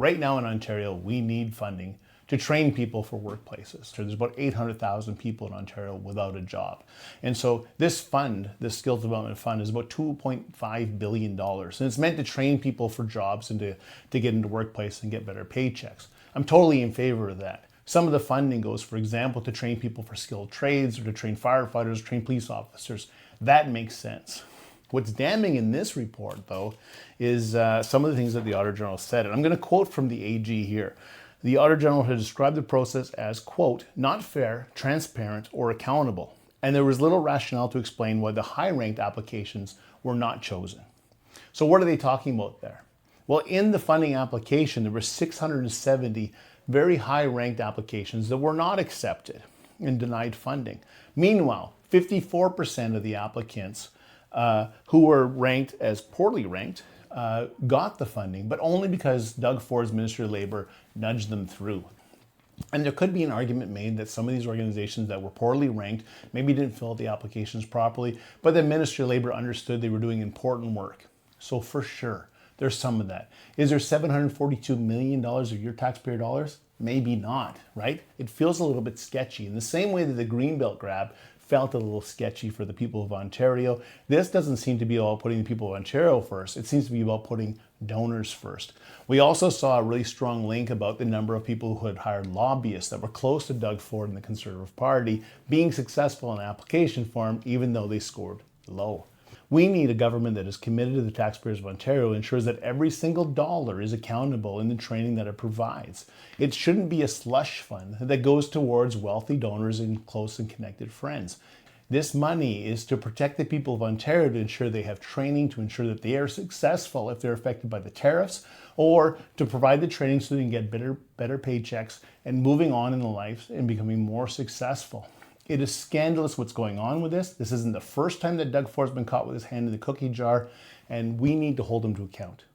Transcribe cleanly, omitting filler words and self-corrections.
Right now in Ontario, we need funding to train people for workplaces. So there's about 800,000 people in Ontario without a job. And so this fund, this skills development fund, is about $2.5 billion. And it's meant to train people for jobs and to get into workplace and get better paychecks. I'm totally in favor of that. Some of the funding goes, for example, to train people for skilled trades or to train firefighters, train police officers. That makes sense. What's damning in this report, though, is some of the things that the Auditor General said. And I'm going to quote from the AG here. The Auditor General has described the process as, quote, not fair, transparent, or accountable. And there was little rationale to explain why the high-ranked applications were not chosen. So what are they talking about there? Well, in the funding application, there were 670 very high-ranked applications that were not accepted and denied funding. Meanwhile, 54% of the applicants who were ranked as poorly ranked got the funding, but only because Doug Ford's Ministry of Labor nudged them through. And there could be an argument made that some of these organizations that were poorly ranked maybe didn't fill out the applications properly, but the Ministry of Labor understood they were doing important work. So for sure, there's some of that. Is there $742 million of your taxpayer dollars? Maybe not, right? It feels a little bit sketchy. In the same way that the Greenbelt grab felt a little sketchy for the people of Ontario, this doesn't seem to be about putting the people of Ontario first. It seems to be about putting donors first. We also saw a really strong link about the number of people who had hired lobbyists that were close to Doug Ford and the Conservative Party being successful in application form, even though they scored low. We need a government that is committed to the taxpayers of Ontario and ensures that every single dollar is accountable in the training that it provides. It shouldn't be a slush fund that goes towards wealthy donors and close and connected friends. This money is to protect the people of Ontario, to ensure they have training, to ensure that they are successful if they're affected by the tariffs, or to provide the training so they can get better paychecks and moving on in their life and becoming more successful. It is scandalous what's going on with this. This isn't the first time that Doug Ford's been caught with his hand in the cookie jar, and we need to hold him to account.